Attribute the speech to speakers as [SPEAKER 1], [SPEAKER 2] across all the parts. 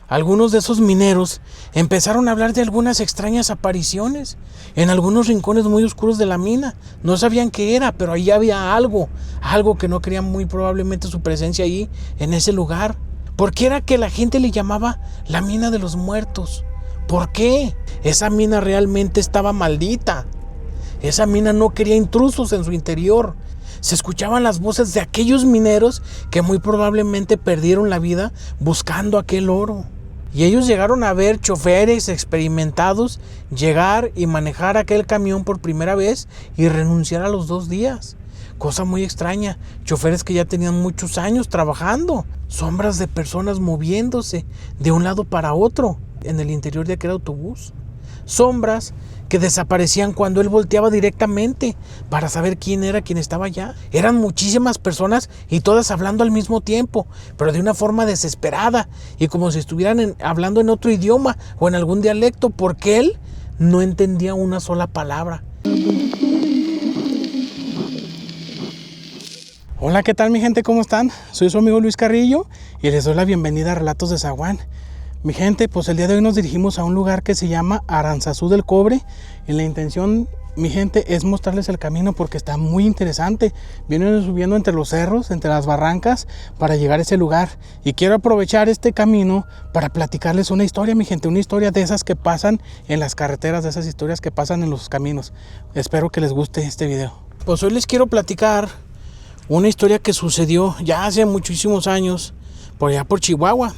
[SPEAKER 1] Algunos de esos mineros empezaron a hablar de algunas extrañas apariciones en algunos rincones muy oscuros de la mina. No sabían qué era, pero ahí había algo que no creían muy probablemente su presencia ahí, en ese lugar. ¿Por qué era que la gente le llamaba la mina de los muertos? ¿Por qué? Esa mina realmente estaba maldita. Esa mina no quería intrusos en su interior. Se escuchaban las voces de aquellos mineros que muy probablemente perdieron la vida buscando aquel oro. Y ellos llegaron a ver choferes experimentados llegar y manejar aquel camión por primera vez y renunciar a los 2 días. Cosa muy extraña, choferes que ya tenían muchos años trabajando, sombras de personas moviéndose de un lado para otro en el interior de aquel autobús. Sombras que desaparecían cuando él volteaba directamente para saber quién era quien estaba allá. Eran muchísimas personas y todas hablando al mismo tiempo, pero de una forma desesperada y como si estuvieran hablando en otro idioma o en algún dialecto, porque él no entendía una sola palabra. Hola, ¿qué tal mi gente? ¿Cómo están? Soy su amigo Luis Carrillo y les doy la bienvenida a Relatos de Zaguán. Mi gente, pues el día de hoy nos dirigimos a un lugar que se llama Aranzazú del Cobre y la intención, mi gente, es mostrarles el camino porque está muy interesante. Vienen subiendo entre los cerros, entre las barrancas para llegar a ese lugar y quiero aprovechar este camino para platicarles una historia, mi gente, una historia de esas que pasan en las carreteras, de esas historias que pasan en los caminos. Espero que les guste este video. Pues hoy les quiero platicar una historia que sucedió ya hace muchísimos años por allá por Chihuahua,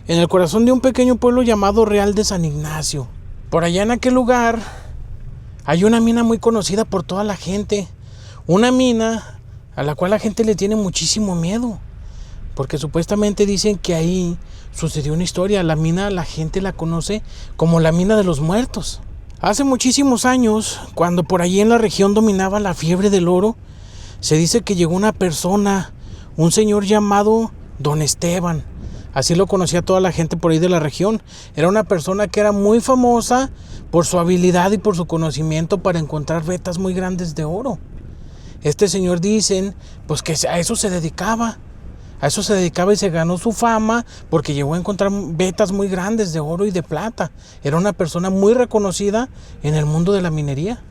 [SPEAKER 1] en el corazón de un pequeño pueblo llamado Real de San Ignacio. Por allá en aquel lugar hay una mina muy conocida por toda la gente. Una mina a la cual la gente le tiene muchísimo miedo. Porque supuestamente dicen que ahí sucedió una historia. La mina la gente la conoce como la mina de los muertos. Hace muchísimos años, cuando por allí en la región dominaba la fiebre del oro, se dice que llegó una persona, un señor llamado Don Esteban. Así lo conocía toda la gente por ahí de la región. Era una persona que era muy famosa por su habilidad y por su conocimiento para encontrar vetas muy grandes de oro. Este señor dicen pues que a eso se dedicaba. A eso se dedicaba y se ganó su fama porque llegó a encontrar vetas muy grandes de oro y de plata. Era una persona muy reconocida en el mundo de la minería.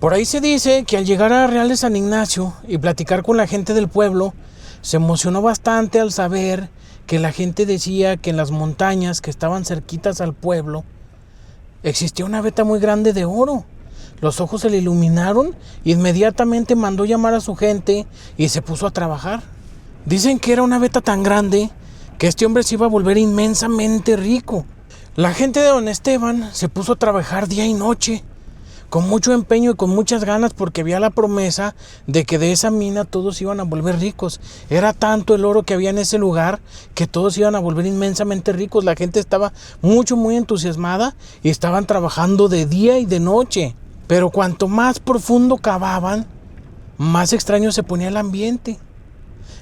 [SPEAKER 1] Por ahí se dice que al llegar a Real de San Ignacio y platicar con la gente del pueblo, se emocionó bastante al saber que la gente decía que en las montañas que estaban cerquitas al pueblo existía una veta muy grande de oro. Los ojos se le iluminaron y inmediatamente mandó llamar a su gente y se puso a trabajar. Dicen que era una veta tan grande que este hombre se iba a volver inmensamente rico. La gente de Don Esteban se puso a trabajar día y noche con mucho empeño y con muchas ganas porque había la promesa de que de esa mina todos iban a volver ricos. Era tanto el oro que había en ese lugar que todos iban a volver inmensamente ricos. La gente estaba muy entusiasmada y estaban trabajando de día y de noche. Pero cuanto más profundo cavaban, más extraño se ponía el ambiente.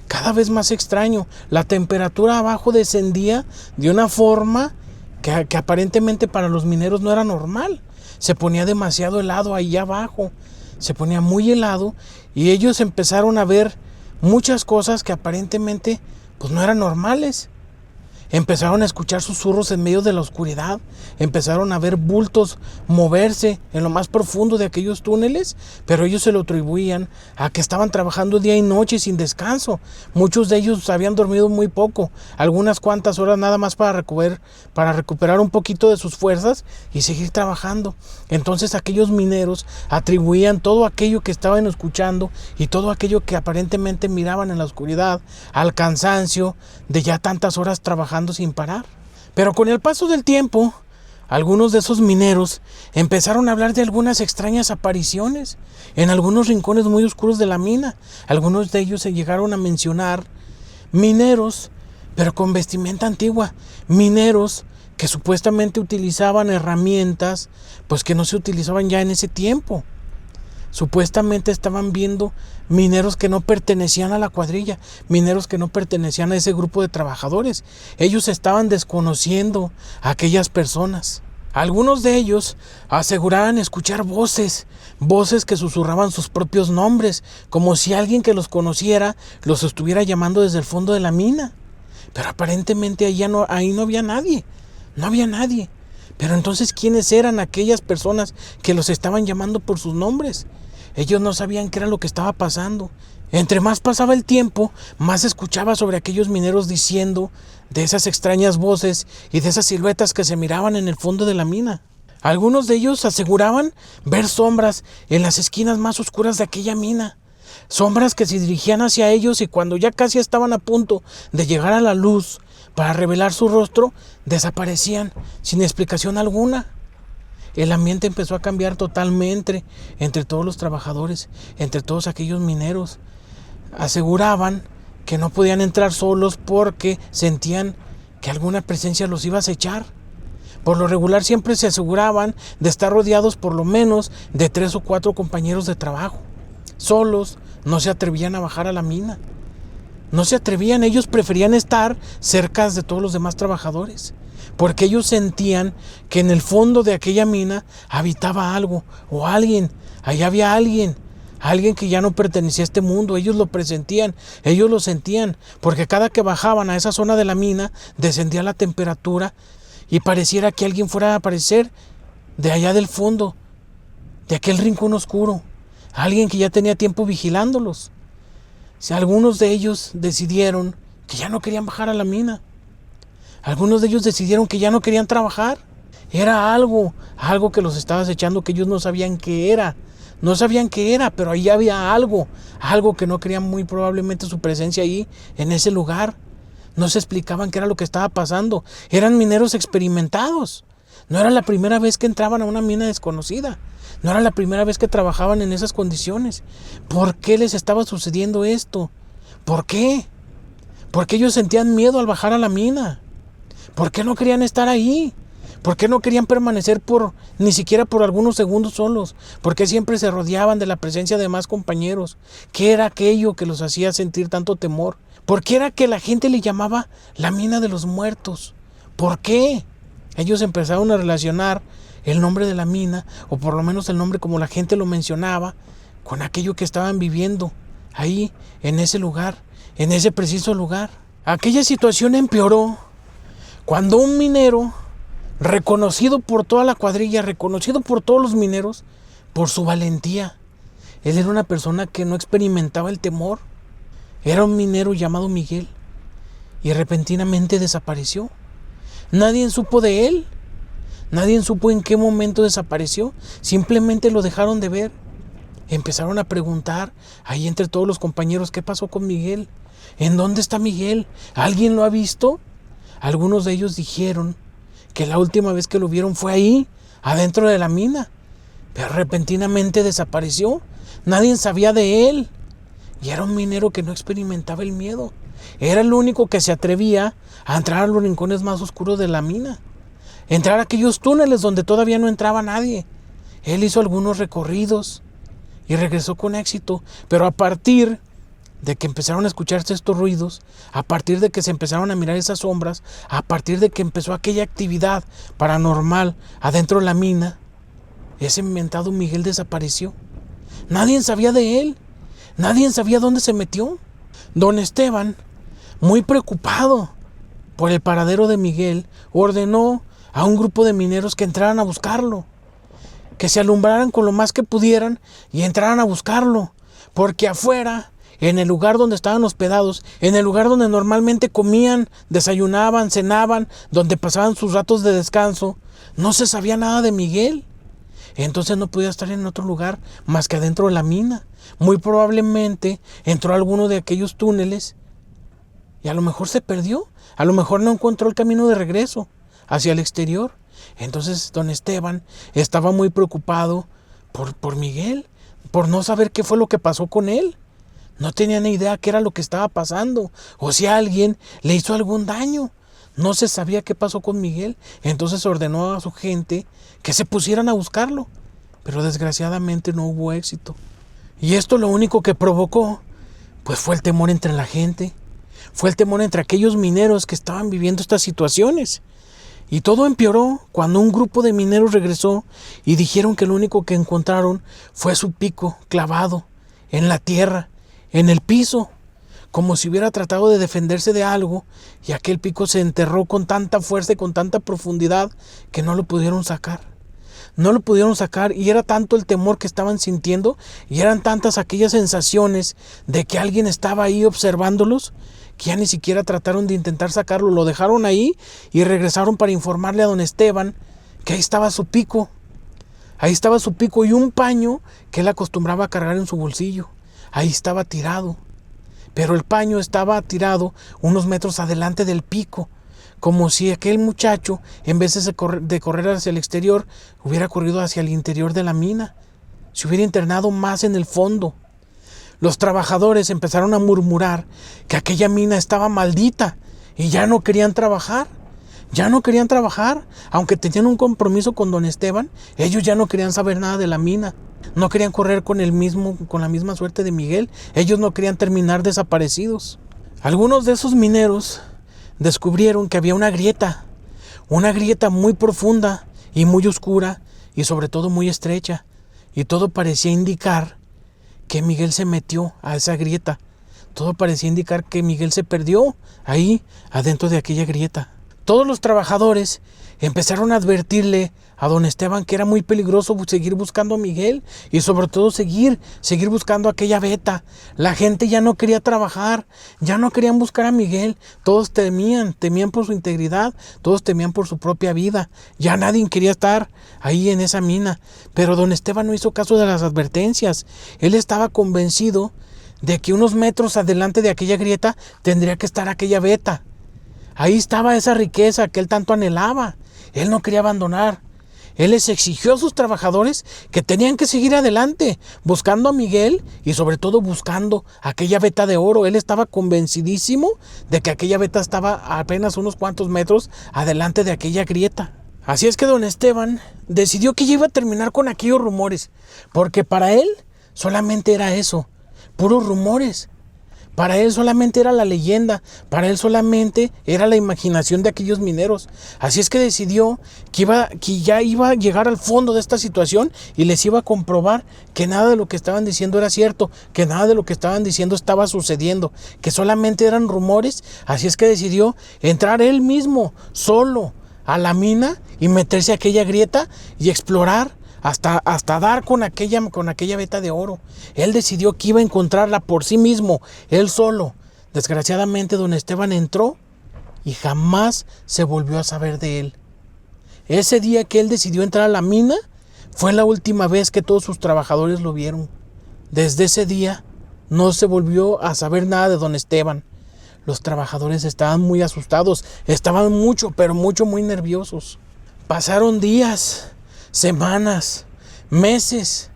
[SPEAKER 1] Cada vez más extraño. La temperatura abajo descendía de una forma que aparentemente para los mineros no era normal. Se ponía demasiado helado ahí abajo, se ponía muy helado y ellos empezaron a ver muchas cosas que aparentemente pues no eran normales. Empezaron a escuchar susurros en medio de la oscuridad, empezaron a ver bultos moverse en lo más profundo de aquellos túneles, pero ellos se lo atribuían a que estaban trabajando día y noche sin descanso. Muchos de ellos habían dormido muy poco, algunas cuantas horas nada más para recuperar un poquito de sus fuerzas y seguir trabajando. Entonces aquellos mineros atribuían todo aquello que estaban escuchando y todo aquello que aparentemente miraban en la oscuridad al cansancio de ya tantas horas trabajando sin parar. Pero con el paso del tiempo, algunos de esos mineros empezaron a hablar de algunas extrañas apariciones en algunos rincones muy oscuros de la mina. Algunos de ellos se llegaron a mencionar mineros, pero con vestimenta antigua, mineros que supuestamente utilizaban herramientas, pues que no se utilizaban ya en ese tiempo. Supuestamente estaban viendo mineros que no pertenecían a la cuadrilla, mineros que no pertenecían a ese grupo de trabajadores. Ellos estaban desconociendo a aquellas personas. Algunos de ellos aseguraban escuchar voces que susurraban sus propios nombres, como si alguien que los conociera los estuviera llamando desde el fondo de la mina.
[SPEAKER 2] Pero aparentemente ahí no había nadie. No había nadie. Pero entonces, ¿quiénes eran aquellas personas que los estaban llamando por sus nombres? Ellos no sabían qué era lo que estaba pasando. Entre más pasaba el tiempo, más escuchaba sobre aquellos mineros diciendo de esas extrañas voces y de esas siluetas que se miraban en el fondo de la mina. Algunos de ellos aseguraban ver sombras en las esquinas más oscuras de aquella mina. Sombras que se dirigían hacia ellos y cuando ya casi estaban a punto de llegar a la luz para revelar su rostro, desaparecían sin explicación alguna. El ambiente empezó a cambiar totalmente entre todos los trabajadores, entre todos aquellos mineros. Aseguraban que no podían entrar solos porque sentían que alguna presencia los iba a acechar. Por lo regular siempre se aseguraban de estar rodeados por lo menos de 3 o 4 compañeros de trabajo. Solos no se atrevían a bajar a la mina. No se atrevían, ellos preferían estar cerca de todos los demás trabajadores, porque ellos sentían que en el fondo de aquella mina habitaba algo o alguien, ahí había alguien que ya no pertenecía a este mundo. Ellos lo presentían, ellos lo sentían, porque cada que bajaban a esa zona de la mina descendía la temperatura y pareciera que alguien fuera a aparecer de allá del fondo, de aquel rincón oscuro, alguien que ya tenía tiempo vigilándolos. Si algunos de ellos decidieron que ya no querían bajar a la mina. Algunos de ellos decidieron que ya no querían trabajar. Era algo que los estaba acechando, que ellos no sabían qué era. No sabían qué era, pero ahí había algo que no querían muy probablemente su presencia ahí, en ese lugar. No se explicaban qué era lo que estaba pasando. Eran mineros experimentados. No era la primera vez que entraban a una mina desconocida. No era la primera vez que trabajaban en esas condiciones. ¿Por qué les estaba sucediendo esto? ¿Por qué? ¿Por qué ellos sentían miedo al bajar a la mina? ¿Por qué no querían estar ahí? ¿Por qué no querían permanecer ni siquiera por algunos segundos solos? ¿Por qué siempre se rodeaban de la presencia de más compañeros? ¿Qué era aquello que los hacía sentir tanto temor? ¿Por qué era que la gente le llamaba la mina de los muertos? ¿Por qué? Ellos empezaron a relacionar el nombre de la mina, o por lo menos el nombre como la gente lo mencionaba, con aquello que estaban viviendo ahí, en ese lugar, en ese preciso lugar. Aquella situación empeoró cuando un minero, reconocido por toda la cuadrilla, reconocido por todos los mineros, por su valentía. Él era una persona que no experimentaba el temor. Era un minero llamado Miguel, y repentinamente desapareció. Nadie supo de él. Nadie supo en qué momento desapareció. Simplemente lo dejaron de ver. Empezaron a preguntar ahí entre todos los compañeros, ¿qué pasó con Miguel? ¿En dónde está Miguel? ¿Alguien lo ha visto? Algunos de ellos dijeron que la última vez que lo vieron fue ahí, adentro de la mina. Pero repentinamente desapareció. Nadie sabía de él. Y era un minero que no experimentaba el miedo. Era el único que se atrevía a entrar a los rincones más oscuros de la mina. Entrar a aquellos túneles donde todavía no entraba nadie. Él hizo algunos recorridos y regresó con éxito. Pero a partir de que empezaron a escucharse estos ruidos, a partir de que se empezaron a mirar esas sombras, a partir de que empezó aquella actividad paranormal adentro de la mina, ese inventado Miguel desapareció. Nadie sabía de él. Nadie sabía dónde se metió. Don Esteban, muy preocupado por el paradero de Miguel, ordenó a un grupo de mineros que entraran a buscarlo, que se alumbraran con lo más que pudieran y entraran a buscarlo, porque afuera, en el lugar donde estaban hospedados, en el lugar donde normalmente comían, desayunaban, cenaban, donde pasaban sus ratos de descanso, no se sabía nada de Miguel. Entonces no podía estar en otro lugar más que adentro de la mina. Muy probablemente entró a alguno de aquellos túneles y a lo mejor se perdió. A lo mejor no encontró el camino de regreso hacia el exterior. Entonces don Esteban estaba muy preocupado por Miguel, por no saber qué fue lo que pasó con él. No tenía ni idea qué era lo que estaba pasando, o si alguien le hizo algún daño. No se sabía qué pasó con Miguel. Entonces ordenó a su gente que se pusieran a buscarlo, pero desgraciadamente no hubo éxito. Y esto lo único que provocó, pues fue el temor entre la gente. Fue el temor entre aquellos mineros que estaban viviendo estas situaciones. Y todo empeoró cuando un grupo de mineros regresó y dijeron que lo único que encontraron fue su pico clavado en la tierra, en el piso, como si hubiera tratado de defenderse de algo, y aquel pico se enterró con tanta fuerza y con tanta profundidad que no lo pudieron sacar. No lo pudieron sacar, y era tanto el temor que estaban sintiendo, y eran tantas aquellas sensaciones de que alguien estaba ahí observándolos, que ya ni siquiera trataron de intentar sacarlo. Lo dejaron ahí y regresaron para informarle a don Esteban que ahí estaba su pico. Ahí estaba su pico y un paño que él acostumbraba a cargar en su bolsillo. Ahí estaba tirado. Pero el paño estaba tirado unos metros adelante del pico, como si aquel muchacho, en vez de correr hacia el exterior, hubiera corrido hacia el interior de la mina. Se hubiera internado más en el fondo. Los trabajadores empezaron a murmurar que aquella mina estaba maldita y ya no querían trabajar. Ya no querían trabajar, aunque tenían un compromiso con don Esteban. Ellos ya no querían saber nada de la mina. No querían correr con la misma suerte de Miguel. Ellos no querían terminar desaparecidos. Algunos de esos mineros descubrieron que había una grieta muy profunda y muy oscura, y sobre todo muy estrecha, y todo parecía indicar que Miguel se metió a esa grieta. Todo parecía indicar que Miguel se perdió ahí, adentro de aquella grieta. Todos los trabajadores empezaron a advertirle a don Esteban que era muy peligroso seguir buscando a Miguel, y sobre todo seguir buscando aquella veta. La gente ya no quería trabajar, ya no querían buscar a Miguel. Todos temían por su integridad, todos temían por su propia vida. Ya nadie quería estar ahí en esa mina. Pero don Esteban no hizo caso de las advertencias. Él estaba convencido de que unos metros adelante de aquella grieta tendría que estar aquella veta. Ahí estaba esa riqueza que él tanto anhelaba. Él no quería abandonar. Él les exigió a sus trabajadores que tenían que seguir adelante, buscando a Miguel y sobre todo buscando aquella veta de oro. Él estaba convencidísimo de que aquella veta estaba apenas unos cuantos metros adelante de aquella grieta. Así es que don Esteban decidió que ya iba a terminar con aquellos rumores, porque para él solamente era eso, puros rumores. Para él solamente era la leyenda, para él solamente era la imaginación de aquellos mineros. Así es que decidió que ya iba a llegar al fondo de esta situación y les iba a comprobar que nada de lo que estaban diciendo era cierto, que nada de lo que estaban diciendo estaba sucediendo, que solamente eran rumores. Así es que decidió entrar él mismo, solo, a la mina y meterse a aquella grieta y explorar hasta dar con aquella veta de oro. Él decidió que iba a encontrarla por sí mismo, él solo. Desgraciadamente don Esteban entró y jamás se volvió a saber de él. Ese día que él decidió entrar a la mina fue la última vez que todos sus trabajadores lo vieron. Desde ese día no se volvió a saber nada de don Esteban. Los trabajadores estaban muy asustados, estaban muy nerviosos. Pasaron días, semanas, meses,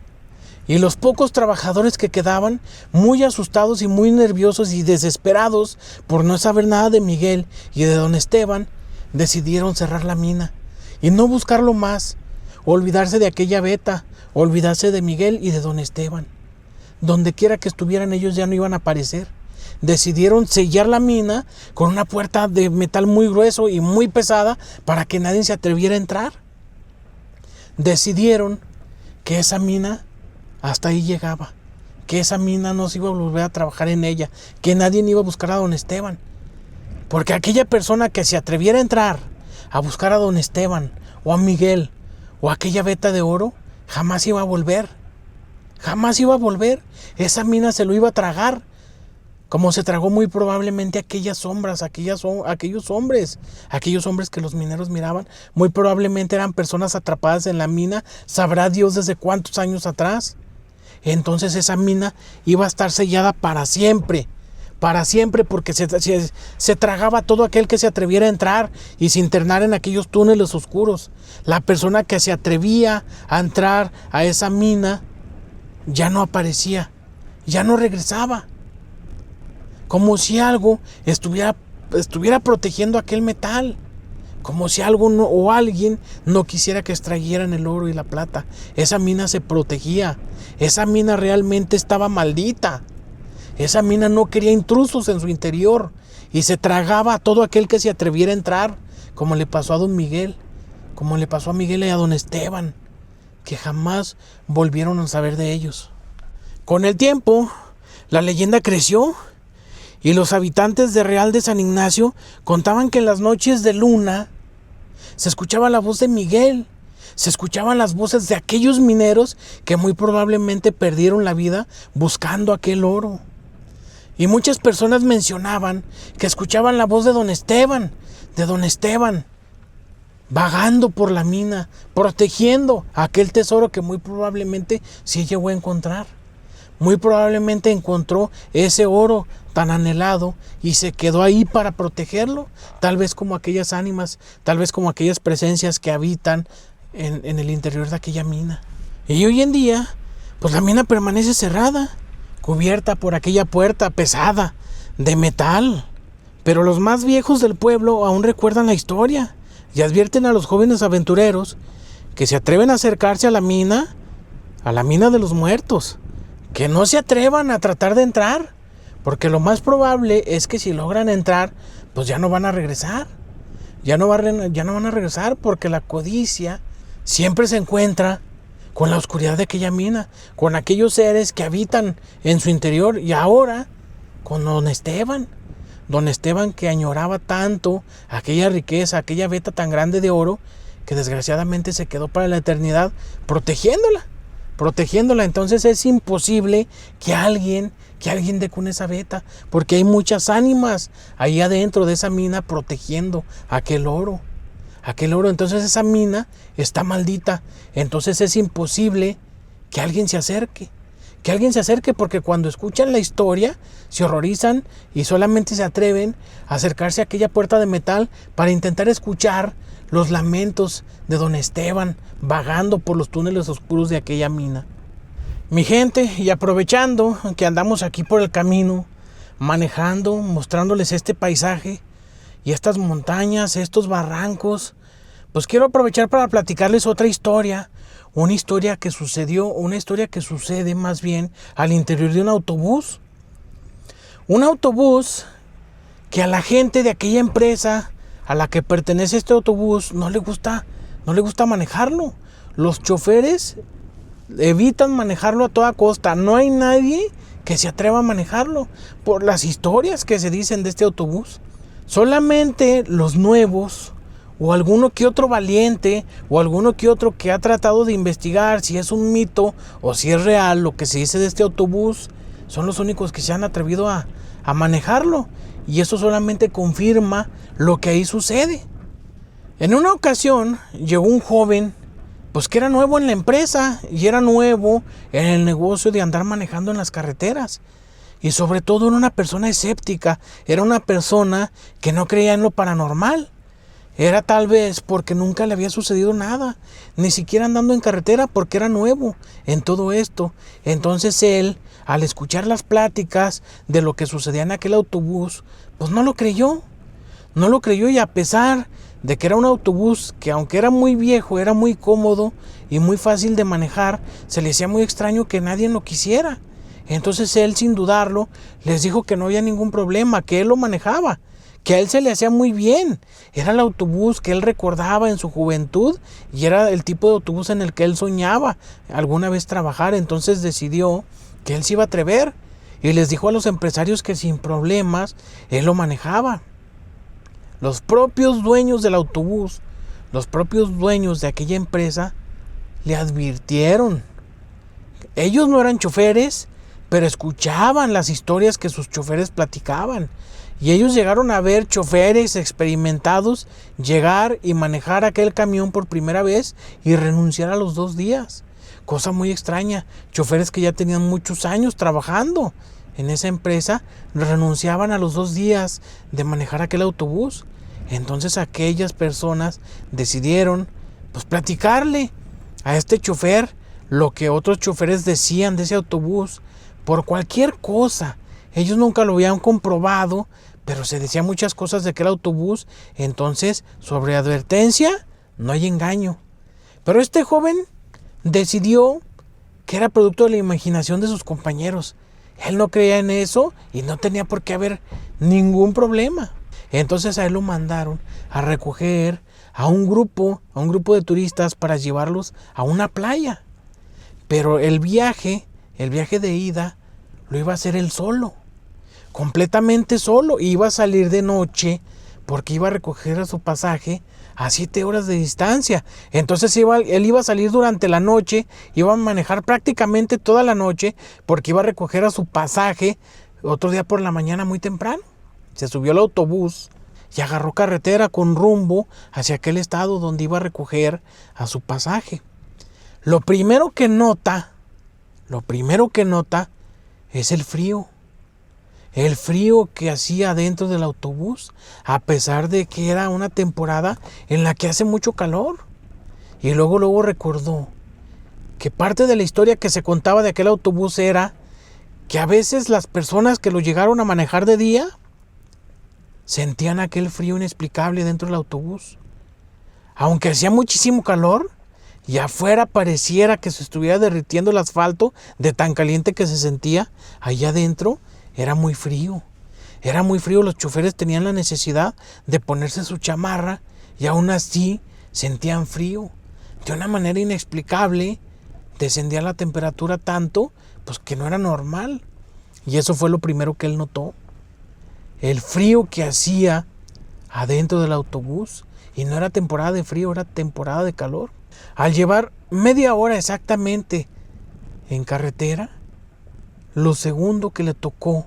[SPEAKER 2] y los pocos trabajadores que quedaban, muy asustados y muy nerviosos y desesperados por no saber nada de Miguel y de don Esteban, decidieron cerrar la mina y no buscarlo más, olvidarse de aquella veta, olvidarse de Miguel y de don Esteban. Donde quiera que estuvieran, ellos ya no iban a aparecer. Decidieron sellar la mina con una puerta de metal muy grueso y muy pesada para que nadie se atreviera a entrar. Decidieron que esa mina hasta ahí llegaba, que esa mina no se iba a volver a trabajar en ella, que nadie iba a buscar a don Esteban, porque aquella persona que se atreviera a entrar a buscar a don Esteban o a Miguel o a aquella veta de oro jamás iba a volver, esa mina se lo iba a tragar, como se tragó muy probablemente aquellas sombras, aquellos hombres que los mineros miraban. Muy probablemente eran personas atrapadas en la mina, sabrá Dios desde cuántos años atrás. Entonces esa mina iba a estar sellada para siempre, porque se tragaba todo aquel que se atreviera a entrar y se internara en aquellos túneles oscuros. La persona que se atrevía a entrar a esa mina ya no aparecía, ya no regresaba. Como si algo estuviera protegiendo aquel metal. Como si algo o alguien no quisiera que extrayeran el oro y la plata. Esa mina se protegía. Esa mina realmente estaba maldita. Esa mina no quería intrusos en su interior. Y se tragaba a todo aquel que se atreviera a entrar. Como le pasó a don Miguel. Como le pasó a Miguel y a don Esteban. Que jamás volvieron a saber de ellos. Con el tiempo, la leyenda creció. Y los habitantes de Real de San Ignacio contaban que en las noches de luna se escuchaba la voz de Miguel, se escuchaban las voces de aquellos mineros que muy probablemente perdieron la vida buscando aquel oro. Y muchas personas mencionaban que escuchaban la voz de don Esteban, vagando por la mina, protegiendo aquel tesoro que muy probablemente sí llegó a encontrar. Muy probablemente encontró ese oro tan anhelado y se quedó ahí para protegerlo, tal vez como aquellas ánimas, tal vez como aquellas presencias que habitan en el interior de aquella mina. Y hoy en día, pues la mina permanece cerrada, cubierta por aquella puerta pesada de metal. Pero los más viejos del pueblo aún recuerdan la historia y advierten a los jóvenes aventureros que se atreven a acercarse a la mina de los muertos, que no se atrevan a tratar de entrar, porque lo más probable es que si logran entrar, pues ya no van a regresar. Ya no van a regresar porque la codicia siempre se encuentra con la oscuridad de aquella mina, con aquellos seres que habitan en su interior. Y ahora, con don Esteban que añoraba tanto aquella riqueza, aquella veta tan grande de oro, que desgraciadamente se quedó para la eternidad protegiéndola. Entonces es imposible que alguien dé con esa veta, porque hay muchas ánimas ahí adentro de esa mina protegiendo aquel oro. Entonces esa mina está maldita. Entonces es imposible que alguien se acerque. Porque cuando escuchan la historia se horrorizan y solamente se atreven a acercarse a aquella puerta de metal para intentar escuchar los lamentos de don Esteban vagando por los túneles oscuros de aquella mina. Mi gente, y aprovechando que andamos aquí por el camino, manejando, mostrándoles este paisaje y estas montañas, estos barrancos, pues quiero aprovechar para platicarles otra historia. Una historia que sucede más bien al interior de un autobús. Un autobús que a la gente de aquella empresa a la que pertenece este autobús no le gusta manejarlo. Los choferes evitan manejarlo a toda costa. No hay nadie que se atreva a manejarlo por las historias que se dicen de este autobús. Solamente los nuevos, o alguno que otro valiente, o alguno que otro que ha tratado de investigar si es un mito o si es real lo que se dice de este autobús, son los únicos que se han atrevido a manejarlo. Y eso solamente confirma lo que ahí sucede. En una ocasión llegó un joven, pues que era nuevo en la empresa y era nuevo en el negocio de andar manejando en las carreteras. Y sobre todo era una persona escéptica, era una persona que no creía en lo paranormal. Era tal vez porque nunca le había sucedido nada, ni siquiera andando en carretera, porque era nuevo en todo esto. Entonces él, al escuchar las pláticas de lo que sucedía en aquel autobús, pues no lo creyó. Y a pesar de que era un autobús que, aunque era muy viejo, era muy cómodo y muy fácil de manejar, se le hacía muy extraño que nadie lo quisiera. Entonces él, sin dudarlo, les dijo que no había ningún problema, que él lo manejaba, que a él se le hacía muy bien. Era el autobús que él recordaba en su juventud y era el tipo de autobús en el que él soñaba alguna vez trabajar. Entonces decidió que él se iba a atrever y les dijo a los empresarios que sin problemas él lo manejaba. Los propios dueños del autobús, los propios dueños de aquella empresa le advirtieron. Ellos no eran choferes, pero escuchaban las historias que sus choferes platicaban. Y ellos llegaron a ver choferes experimentados llegar y manejar aquel camión por primera vez y renunciar a los 2 días. Cosa muy extraña. Choferes que ya tenían muchos años trabajando en esa empresa renunciaban a los 2 días de manejar aquel autobús. Entonces aquellas personas decidieron pues platicarle a este chofer lo que otros choferes decían de ese autobús por cualquier cosa. Ellos nunca lo habían comprobado, pero se decían muchas cosas de aquel autobús. Entonces, sobre advertencia, no hay engaño. Pero este joven decidió que era producto de la imaginación de sus compañeros. Él no creía en eso y no tenía por qué haber ningún problema. Entonces a él lo mandaron a recoger a un grupo de turistas para llevarlos a una playa. Pero el viaje de ida lo iba a hacer él solo. completamente solo. Iba a salir de noche porque iba a recoger a su pasaje a 7 horas de distancia. Entonces él iba a salir durante la noche, iba a manejar prácticamente toda la noche porque iba a recoger a su pasaje otro día por la mañana muy temprano. Se subió al autobús y agarró carretera con rumbo hacia aquel estado donde iba a recoger a su pasaje. Lo primero que nota es el frío. El frío que hacía dentro del autobús, a pesar de que era una temporada en la que hace mucho calor. Y luego recordó que parte de la historia que se contaba de aquel autobús era que a veces las personas que lo llegaron a manejar de día sentían aquel frío inexplicable dentro del autobús. Aunque hacía muchísimo calor y afuera pareciera que se estuviera derritiendo el asfalto de tan caliente que se sentía, allá adentro era muy frío. Era muy frío, los choferes tenían la necesidad de ponerse su chamarra y aún así sentían frío. De una manera inexplicable descendía la temperatura tanto, pues que no era normal. Y eso fue lo primero que él notó. El frío que hacía adentro del autobús. Y no era temporada de frío, era temporada de calor. Al llevar media hora exactamente en carretera, lo segundo que le tocó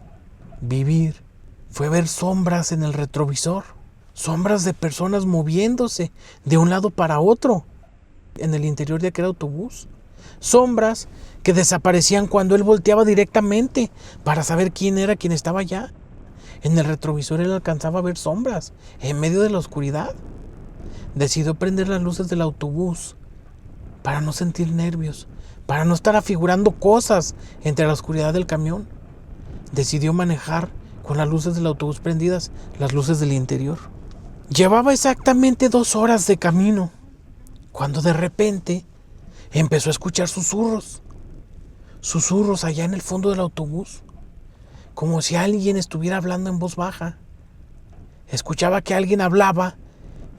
[SPEAKER 2] vivir fue ver sombras en el retrovisor. Sombras de personas moviéndose de un lado para otro en el interior de aquel autobús. Sombras que desaparecían cuando él volteaba directamente para saber quién era quien estaba allá. En el retrovisor él alcanzaba a ver sombras en medio de la oscuridad. Decidió prender las luces del autobús para no sentir nervios, para no estar afigurando cosas entre la oscuridad del camión. Decidió manejar con las luces del autobús prendidas, las luces del interior. Llevaba exactamente 2 horas de camino, cuando de repente empezó a escuchar susurros allá en el fondo del autobús, como si alguien estuviera hablando en voz baja. Escuchaba que alguien hablaba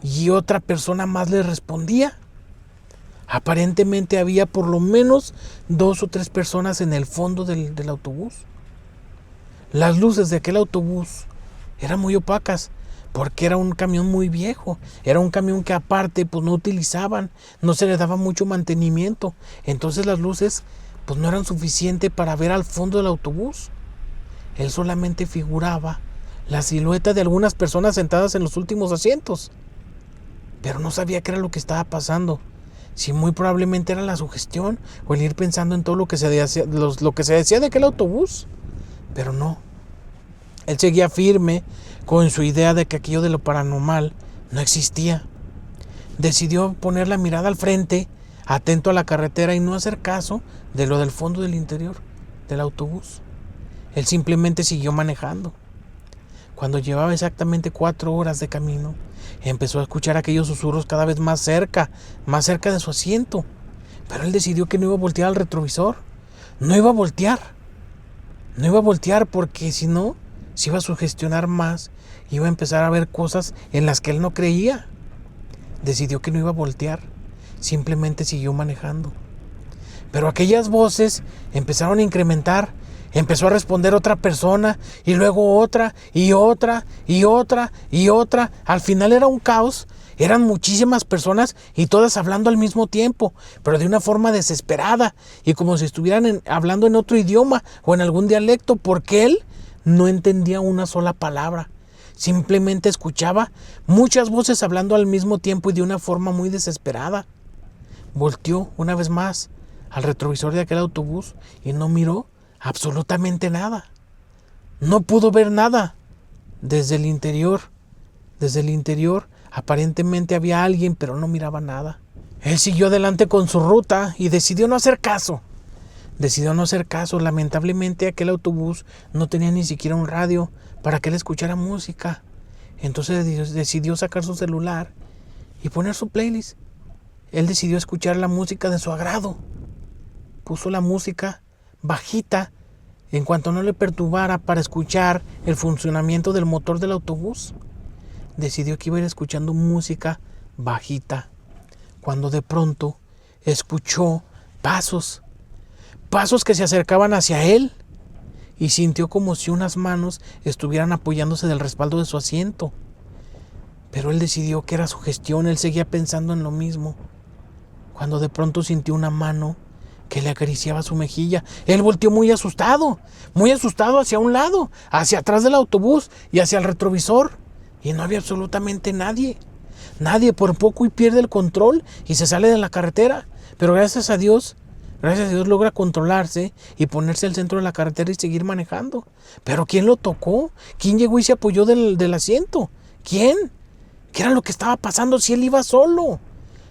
[SPEAKER 2] y otra persona más le respondía. Aparentemente había por lo menos 2 o 3 personas en el fondo del autobús. Las luces de aquel autobús eran muy opacas porque era un camión muy viejo. Era un camión que aparte pues no utilizaban, no se le daba mucho mantenimiento. Entonces las luces pues no eran suficientes para ver al fondo del autobús. Él solamente figuraba la silueta de algunas personas sentadas en los últimos asientos. Pero no sabía qué era lo que estaba pasando. Si muy probablemente era la sugestión o el ir pensando en todo lo que se decía de aquel autobús. Pero no. Él seguía firme con su idea de que aquello de lo paranormal no existía. Decidió poner la mirada al frente, atento a la carretera y no hacer caso de lo del fondo del interior del autobús. Él simplemente siguió manejando. Cuando llevaba exactamente 4 horas de camino, empezó a escuchar aquellos susurros cada vez más cerca de su asiento. Pero él decidió que no iba a voltear al retrovisor. No iba a voltear porque si no, se iba a sugestionar más. Iba a empezar a ver cosas en las que él no creía. Decidió que no iba a voltear. Simplemente siguió manejando. Pero aquellas voces empezaron a incrementar. Empezó a responder otra persona y luego otra y otra y otra y otra. Al final era un caos. Eran muchísimas personas y todas hablando al mismo tiempo, pero de una forma desesperada y como si estuvieran hablando en otro idioma o en algún dialecto, porque él no entendía una sola palabra. Simplemente escuchaba muchas voces hablando al mismo tiempo y de una forma muy desesperada. Volteó una vez más al retrovisor de aquel autobús y no miró absolutamente nada. No pudo ver nada. Desde el interior aparentemente había alguien, pero no miraba nada. Él siguió adelante con su ruta y decidió no hacer caso. Lamentablemente aquel autobús no tenía ni siquiera un radio para que él escuchara música. Entonces decidió sacar su celular y poner su playlist. Él decidió escuchar la música de su agrado. Puso la música bajita en cuanto no le perturbara para escuchar el funcionamiento del motor del autobús. Decidió que iba a ir escuchando música bajita, cuando de pronto escuchó pasos que se acercaban hacia él y sintió como si unas manos estuvieran apoyándose del respaldo de su asiento. Pero él decidió que era sugestión, él seguía pensando en lo mismo, cuando de pronto sintió una mano que le acariciaba su mejilla. Él volteó muy asustado hacia un lado, hacia atrás del autobús y hacia el retrovisor, y no había absolutamente nadie. Nadie, por poco y pierde el control y se sale de la carretera, pero gracias a Dios logra controlarse y ponerse al centro de la carretera y seguir manejando. Pero ¿quién lo tocó? ¿Quién llegó y se apoyó del asiento? ¿Quién? ¿Qué era lo que estaba pasando si él iba solo?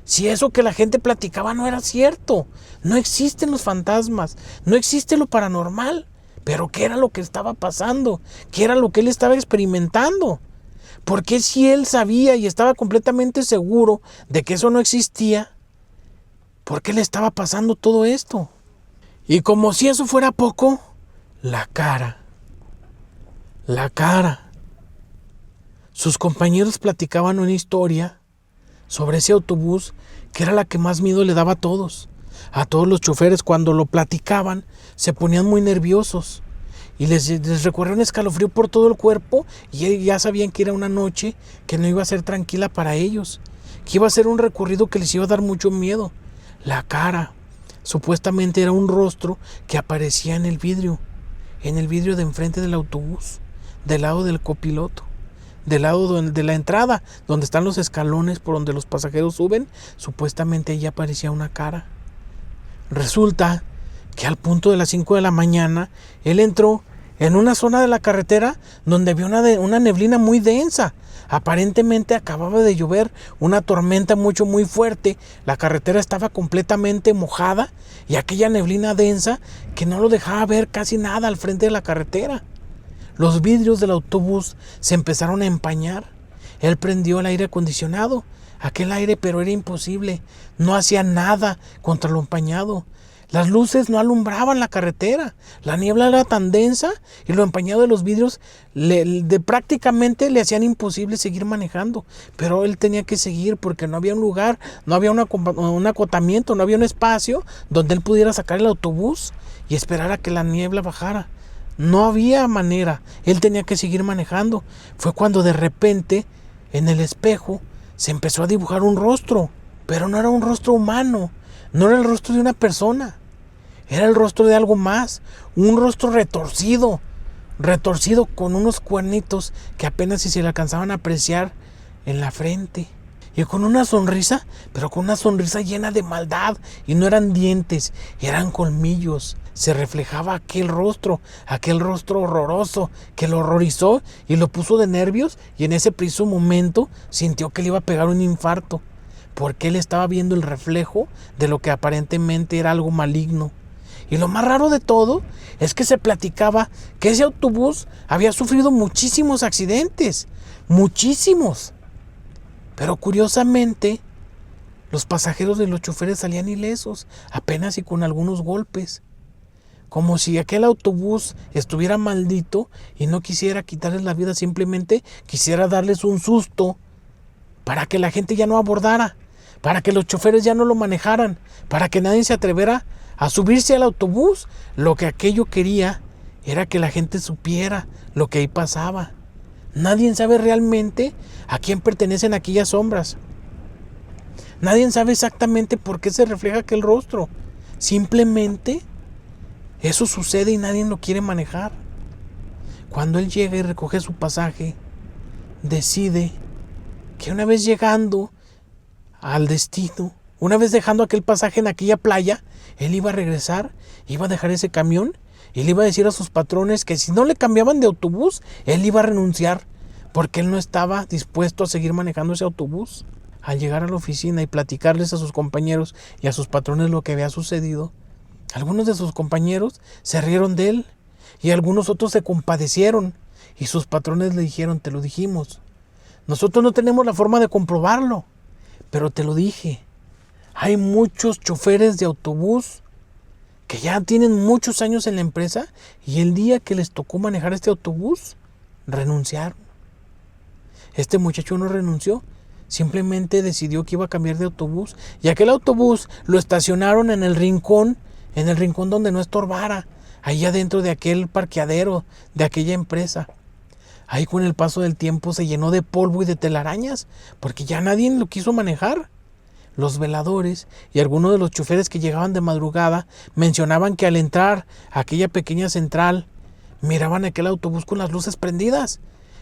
[SPEAKER 2] Si eso que la gente platicaba no era cierto. No existen los fantasmas, no existe lo paranormal. Pero ¿qué era lo que estaba pasando? ¿Qué era lo que él estaba experimentando? ¿Por qué si él sabía y estaba completamente seguro de que eso no existía, por qué le estaba pasando todo esto? Y como si eso fuera poco, la cara. Sus compañeros platicaban una historia sobre ese autobús que era la que más miedo le daba a todos. A todos los choferes, cuando lo platicaban, se ponían muy nerviosos y les recorrió un escalofrío por todo el cuerpo, y ya sabían que era una noche que no iba a ser tranquila para ellos, que iba a ser un recorrido que les iba a dar mucho miedo. La cara, supuestamente era un rostro que aparecía en el vidrio de enfrente del autobús, del lado del copiloto, del lado de la entrada, donde están los escalones por donde los pasajeros suben. Supuestamente ahí aparecía una cara. Resulta que al punto de las 5 de la mañana, él entró en una zona de la carretera donde había una neblina muy densa. Aparentemente acababa de llover una tormenta muy fuerte. La carretera estaba completamente mojada y aquella neblina densa que no lo dejaba ver casi nada al frente de la carretera. Los vidrios del autobús se empezaron a empañar. Él prendió el aire acondicionado. Aquel aire, pero era imposible. No hacía nada contra lo empañado. Las luces no alumbraban la carretera. La niebla era tan densa y lo empañado de los vidrios prácticamente le hacían imposible seguir manejando. Pero él tenía que seguir porque no había un lugar, no había un acotamiento, no había un espacio donde él pudiera sacar el autobús y esperar a que la niebla bajara. No había manera. Él tenía que seguir manejando. Fue cuando de repente en el espejo se empezó a dibujar un rostro. Pero no era un rostro humano. No era el rostro de una persona. Era el rostro de algo más, un rostro retorcido con unos cuernitos que apenas si se le alcanzaban a apreciar en la frente. Y con una sonrisa, pero con una sonrisa llena de maldad, y no eran dientes, eran colmillos. Se reflejaba aquel rostro horroroso que lo horrorizó y lo puso de nervios, y en ese preciso momento sintió que le iba a pegar un infarto, porque él estaba viendo el reflejo de lo que aparentemente era algo maligno. Y lo más raro de todo es que se platicaba que ese autobús había sufrido muchísimos accidentes, muchísimos. Pero curiosamente, los pasajeros de los choferes salían ilesos, apenas y con algunos golpes. Como si aquel autobús estuviera maldito y no quisiera quitarles la vida, simplemente quisiera darles un susto para que la gente ya no abordara, para que los choferes ya no lo manejaran, para que nadie se atreviera a subirse al autobús. Lo que aquello quería era que la gente supiera lo que ahí pasaba. Nadie sabe realmente a quién pertenecen aquellas sombras. Nadie sabe exactamente por qué se refleja aquel rostro. Simplemente eso sucede y nadie lo quiere manejar. Cuando él llega y recoge su pasaje, decide que una vez llegando al destino, una vez dejando aquel pasaje en aquella playa, él iba a regresar, iba a dejar ese camión y le iba a decir a sus patrones que si no le cambiaban de autobús, él iba a renunciar, porque él no estaba dispuesto a seguir manejando ese autobús. Al llegar a la oficina y platicarles a sus compañeros y a sus patrones lo que había sucedido, algunos de sus compañeros se rieron de él y algunos otros se compadecieron, y sus patrones le dijeron: te lo dijimos, nosotros no tenemos la forma de comprobarlo, pero te lo dije. Hay muchos choferes de autobús que ya tienen muchos años en la empresa y el día que les tocó manejar este autobús, renunciaron. Este muchacho no renunció, simplemente decidió que iba a cambiar de autobús, y aquel autobús lo estacionaron en el rincón donde no estorbara. ahí adentro de aquel parqueadero, de aquella empresa. Ahí con el paso del tiempo se llenó de polvo y de telarañas, porque ya nadie lo quiso manejar. Los veladores y algunos de los choferes que llegaban de madrugada mencionaban que al entrar a aquella pequeña central, miraban aquel autobús con las luces prendidas.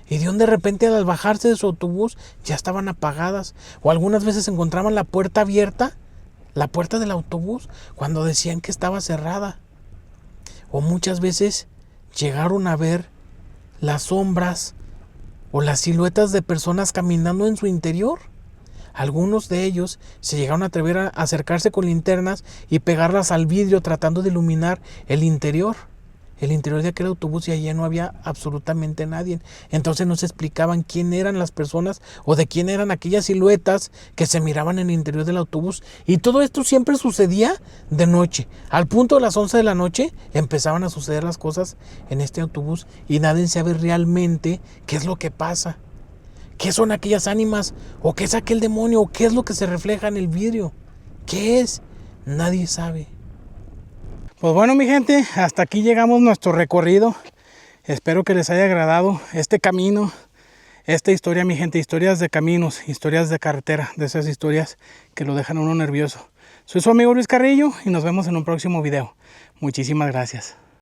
[SPEAKER 2] Y de repente al bajarse de su autobús ya estaban apagadas. O algunas veces encontraban la puerta abierta, la puerta del autobús, cuando decían que estaba cerrada. O muchas veces llegaron a ver las sombras o las siluetas de personas caminando en su interior. Algunos de ellos se llegaron a atrever a acercarse con linternas y pegarlas al vidrio tratando de iluminar el interior de aquel autobús, y allí no había absolutamente nadie. Entonces no se explicaban quién eran las personas o de quién eran aquellas siluetas que se miraban en el interior del autobús. Y todo esto siempre sucedía de noche. Al punto de las 11 de la noche empezaban a suceder las cosas en este autobús y nadie sabe realmente qué es lo que pasa. ¿Qué son aquellas ánimas? ¿O qué es aquel demonio? ¿O qué es lo que se refleja en el vidrio? ¿Qué es? Nadie sabe.
[SPEAKER 1] Pues bueno, mi gente, hasta aquí llegamos nuestro recorrido. Espero que les haya agradado este camino, esta historia, mi gente. Historias de caminos, historias de carretera, de esas historias que lo dejan a uno nervioso. Soy su amigo Luis Carrillo y nos vemos en un próximo video. Muchísimas gracias.